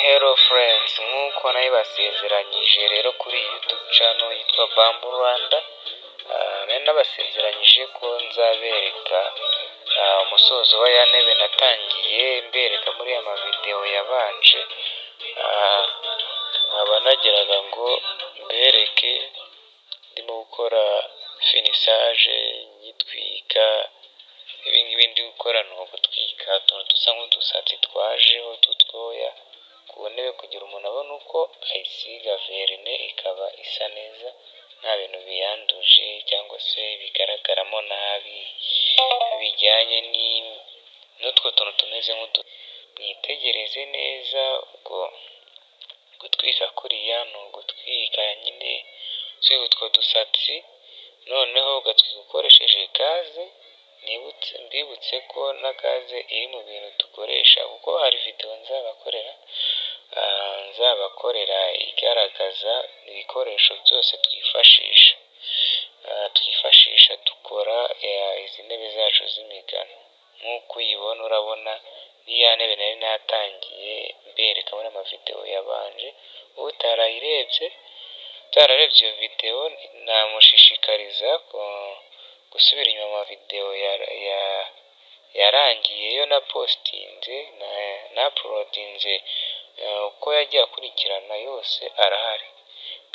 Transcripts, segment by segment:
Hello friends, nk'uko nabibasezeranyije rero kuri YouTube channel yitwa Bamboo Rwanda, nari nabasezeranyije ko nzabereka umusozo wa ya ntebe natangiye mbereka muri aya mavideo yabanje. Nkaba nageraga ngo mbereke ndimo gukora finissage nyitwika, ibingibi ndi gukora ni ugutwika utuntu dusa nk'udusatsi twajeho tutwoya ku ntebe kugira umuntu abone uko ayisiga verine ikaba isa neza nta bintu biyanduje cyangwa se bigaragaramo nabi bijyanye n'utwo tuntu tumeze mwitegereze neza. Ubwo gutwika kuriya ni ugutwika nyine utwo dusatsi, noneho ugatwika ukoresheje gaze. Mbibutse ko na gaze iri mu bintu dukoresha kuko hari video nzabakorera igaragaza ibikoresho byose twifashisha dukora izi ntebe zacu z'imigano. Nk'uko uyibona urabona ni ya ntebe nari natangiye mbereka muri amavideo yabanje. Utararebye iyo video namushishikariza gusubira inyuma amavideo yarangiye yo na postinze na uploadinze, uko yagiye akurikirana yose arahari,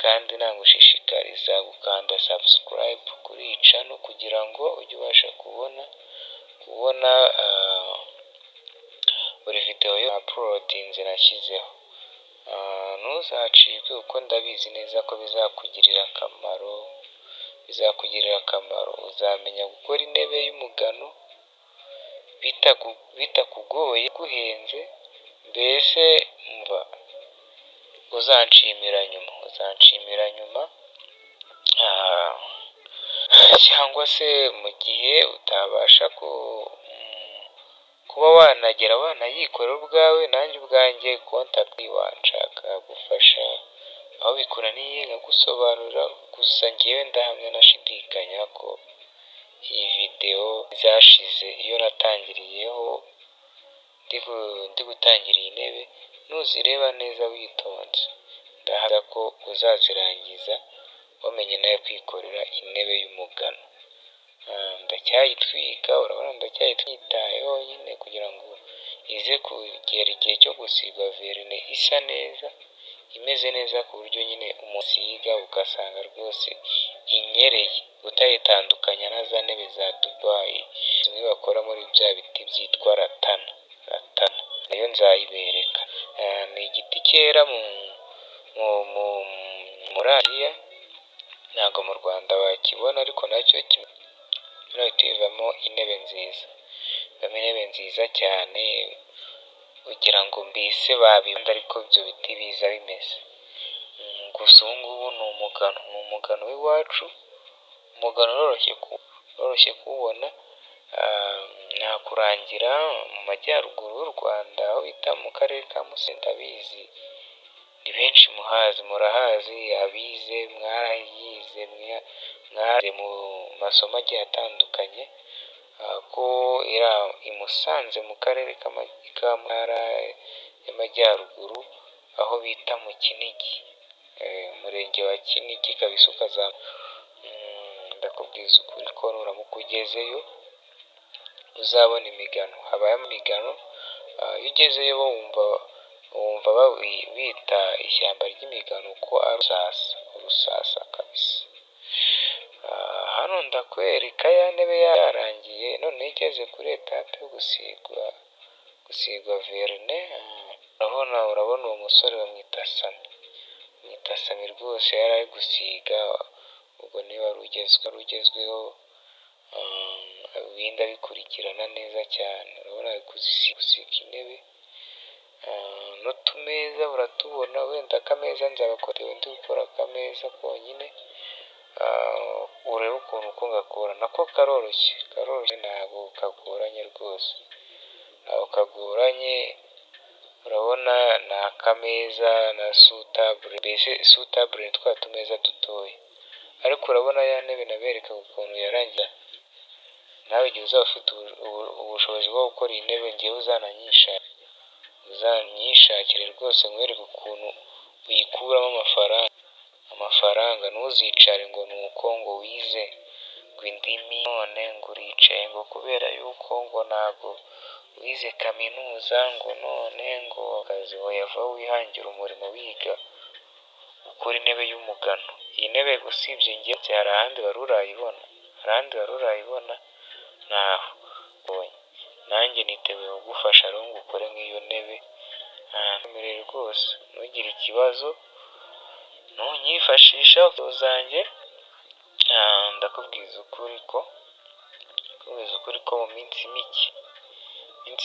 kandi nagushishikariza gukanda subscribe kuri iyi channel kugira ngo ujye ubasha kubona buri video yo uploadinze nashyizeho. Ntuzacikwe kuko ndabizi neza ko bizakugirira akamaro. Uzamenya gukora intebe y'umugano bitakugoye guhenze, mbese mva uzanshimira nyuma cyangwa se mu gihe utabasha kuba wanayikorera ubwawe. Nanjye ubwanjye contact wanshaka gufasha aho bikunaniye nkagusobanurira, gusa ngewe ndahamya nashidikanya ko iyi video zashize iyo natangiriyeho ndi gutangira iyi ntebe nuzireba neza witonze ndahamya ko uzazirangiza wamenye nawe kwikorera intebe y'umugano. Ndacyayitwika, urabona ndacyayitayeho nyine kugira ngo ize kugera igihe cyo gusigwa verine isa neza, imeze neza ku buryo nyine umusiga ugasanga rwose inyereye, utayitandukanya na za ntebe za Dubai zimwe bakora muri bya biti byitwa ratana nayo nzayibereka. Ni igiti cyera muri Aziya, ntabwo mu Rwanda wakibona, ariko nacyo ivamo intebe nziza cyane ugira ngo mbese babibanda, ariko ibyo biti biza bimeze. Gusa ubu ngubu ni umugano w'iwacu. Umugano uroroshye kuwubona, nakurangira mu majyaruguru y'u Rwanda aho bita mu karere ka Musanze. Ndabizi ni benshi murahazi, abize mwarayize mu masomo agiye atandukanye, ko i Musanze mu karere k'Amara y'Amajyaruguru aho bita mu Kinigi, umurenge wa Kinigi kabisa. Ndakubwiza ukuri ko nuramuka ugezeyo uzabona imigano, habayemo imigano. Iyo ugezeyo wumva bita ishyamba ry'imigano ko ari urusasa kabisa. Hano ndakwereka ya ntebe yarangiye, none igeze kuri etape yo gusigwa verine. Urabona uwo musore bamwita Sami rwose yari ari gusiga. Ubwo niwe wari ugezweho, ibindi abikurikirana neza cyane. Urabona ari gusiga intebe n'utumeza uratubona. Wenda akameza nzabakorera, ndi gukora akameza konyine, urebe ukuntu uko ngakora. Nako karoroshye, ntabwo kagoranye rwose, urabona ni akameza na sutable. Mbese sutable ni twa tumeza dutoya, ariko urabona ya ntebe naberekaga ukuntu yarangiye. Nawe igihe uzaba ufite ubushobozi bwo gukora iyi ntebe, ngewe uzananyisha uzanyishakire rwose nkwereke ukuntu uyikuramo amafaranga. Ntuzicare ngo ni uko ngo wize ngo indimi none ngo uricaye ngo kubera yuko ngo ntabwo wize kaminuza ngo none ngo akazi wayava wihangira umurimo wiga ukora intebe y'umugano. Iyi ntebe usibye njye hari ahandi wari urayibona? Ntaho ubonye. Nanjye niteguye kugufasha rero ngo ukore nk'iyo ntebe. Ntumerere rwose, ntugire ikibazo, ntunyifashisha zanjye. Ndakubwiza ukuri ko mu minsi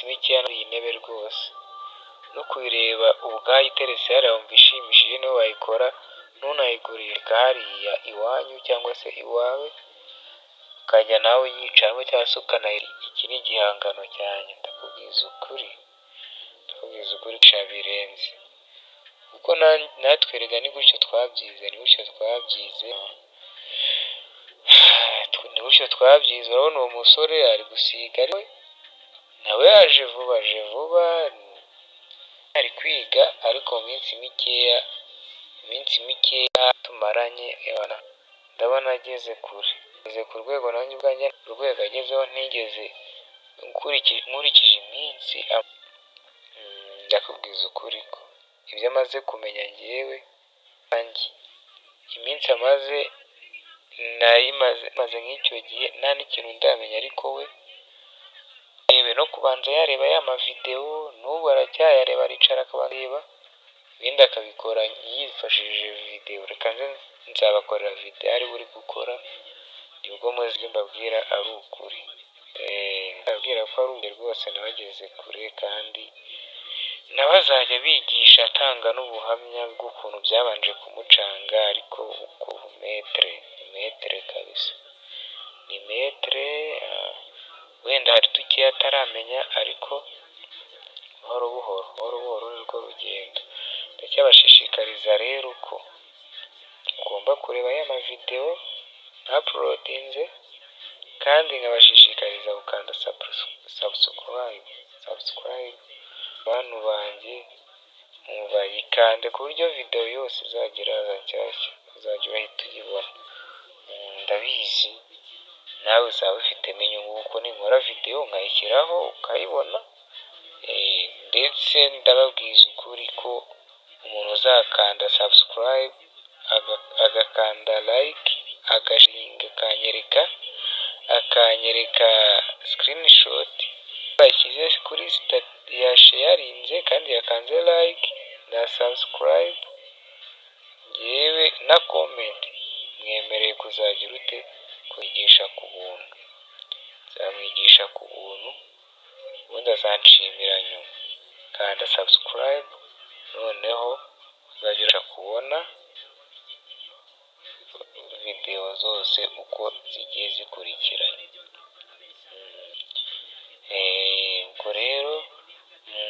mike hano iyi ntebe rwose no kuyireba ubwayo iteretse hariya wumva ishimishije, niyo wayikora ntunayigurishije hariya iwanyu cyangwa se iwawe ukajya nawe uyicaramo cyangwa se ukanayirya. Iki ni igihangano cyanjye, ndakubwiza ukuri birenze kuko natwerega ni gutyo twabyize, urabona uwo musore ari gusiga nawe yaje vuba ari kwiga, ariko mu minsi mikeya tumaranye ndabona ageze kure, ku rwego nanjye ubwanjye urwego agezeho ntigeze nkurikije iminsi. Ndakubwiza ukuri ko ibyo amaze kumenya njyewe iminsi amaze maze nk'icyo gihe nta n'ikintu ndamenya, ariko we no kubanza yareba ya mavidewo n'ubu aracyayareba, aricara akabareba, ibindi akabikora yifashishije videwo. Reka nzabakorera videwo ari buri gukora, nibwo muzi ibyo mbabwira ari ukuri. Ndababwira ko ari ukuri rwose, nawe ageze kure kandi nawe azajya bigisha atanga n'ubuhamya bw'ukuntu byabanje kumucanga, ariko uko metere kabisa, ni metere. Wenda hari dukeya ataramenya, ariko buhoro buhoro nirwo rugendo. Ndacyabashishikariza rero ko ugomba kureba aya mavidewo uploadinze, kandi nkabashishikariza gukanda subscribe bantu banjye, mubayikande ku buryo videwo yose izagira nshyashya uzajya urahita uyibona. Ndabizi nawe uzaba ufitemo inyungu kuko ninkora videwo nkayishyiraho ukayibona. Ndetse ndababwiza ukuri ko umuntu uzakanda subscribe agakanda like akanyereka screenshot bashyize kuri yasharinze kandi yakanze like na subscribe yewe na comment, mwemereye kuzagira ute kwigisha ku buntu. Nzamwigisha ku buntu ubundi azanshimira nyuma. Kanda subscribe noneho uzajya kubona videwo zose uko zigiye zikurikiranye. Ubwo rero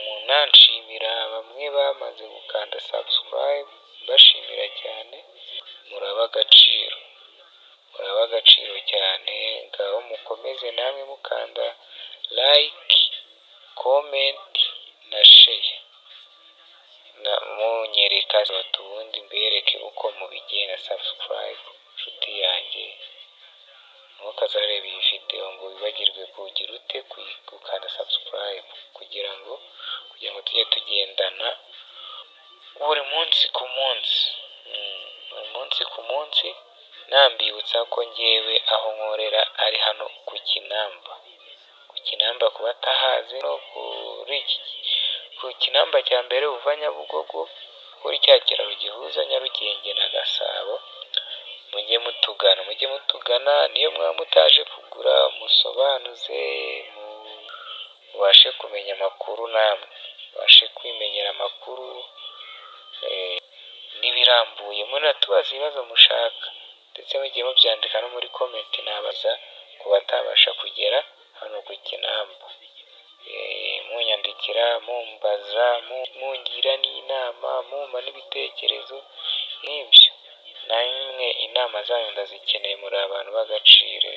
munanshimira bamwe bamaze gukanda subscribe, mbashimira cyane, muraba agaciro cyane. Ngaho mukomeze namwe mukanda like, comment na share, munyereka ubundi mbereke uko mubigenza. Subscribe nshuti yanjye, ntukazarebe iyi videwo ngo wibagirwe kugira ute gukanda subscribe, kugira ngo tujye tugendana buri munsi ku munsi, nambibutsa ko njyewe aho nkorera ari hano ku Kinamba ku batahazi, no ku Kinamba cya mbere uva Nyabugogo kuri cya kiraro gihuza Nyarugenge na Gasabo. Mujye mutugana, niyo mwaba mutaje kugura musobanuze, mubashe kumenya amakuru, namwe mubashe kwimenyera amakuru n'ibirambuye. Munatubaza ibibazo mushaka, ndetse mugiye mubyandika no muri comment, nabaza ku batabasha kugera hano ku Kinamba. Munyandikira, mumbaza, mungira n'inama, mumpa n'ibitekerezo nk'ibyo. Namwe inama zanyu ndazikeneye, muri abantu b'agaciro,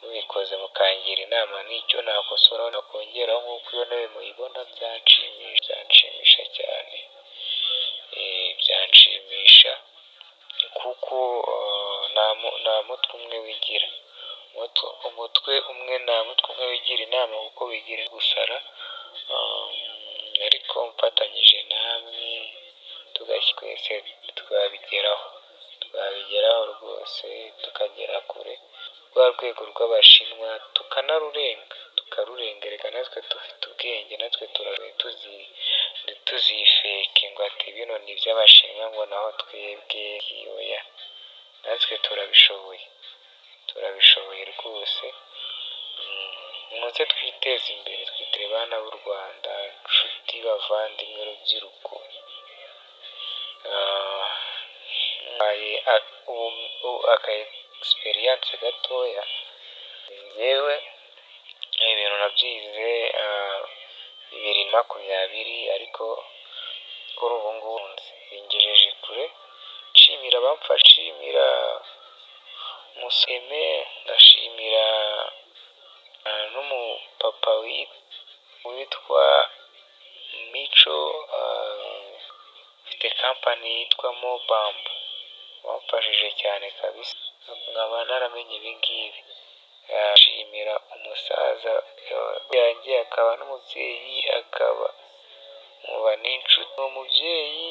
mubikoze mukangira inama n'icyo nakosora nakongeraho nk'uko iyo nawe muyibona byanshimisha cyane, byanshimisha kuko nta mutwe umwe wigira, umutwe umwe nta mutwe umwe wigira inama kuko wigira gusara, ariko mfatanyije namwe twese twabigeraho rwose tukagera kure, rwa rwego rw'Abashinwa tukarurenga, reka natwe dufite ubwenge, natwe ntituzifeke ngo ati bino ni iby'Abashinwa ngo naho twebwe oya, natwe turabishoboye rwose. Muze twiteze imbere, twitire bana b'u Rwanda, inshuti bavandimwe rubyiruko, aka experience gatoya, yewe ibintu nabyize 2020 ariko kuri ubu ngubu bingejeje kure, nshimira abamfasha, nshimira Museme, ndashimira n'umupapa witwa Mico, ufite kampani yitwa Mobambo, wamfashije cyane kabisa nkaba naramenye ibi ngibi. Nshimira umusaza yanjye, akaba n'umubyeyi, akaba n'inshuti, umubyeyi,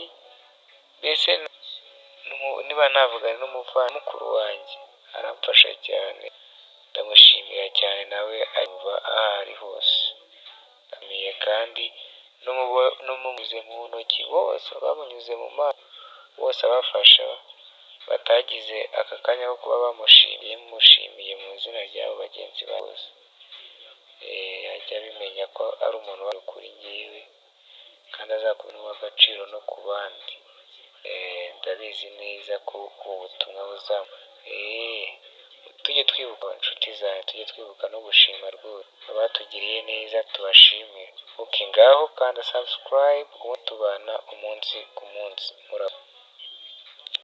mbese niba navuga n'umuvandimwe mukuru wanjye, aramfasha cyane, ndamushimira cyane, nawe anyumva aho ari hose. Ndamiye kandi n'umunyuze mu ntoki bose, bamunyuze mu maso bose abafasha, batagize aka kanya ko kuba bamushimiye mu izina ry'abo bagenzi ba bose, ajya abimenya ko ari umuntu wari kuri njyewe kandi azakubona uw'agaciro no ku bandi. Ndabizi neza ko ubutumwa buzamu, tujye twibuka inshuti zawe, tujye twibuka no gushima rwose abatugiriye neza, tubashimire. Ngaho kanda subscribe, uwo tubana umunsi ku munsi.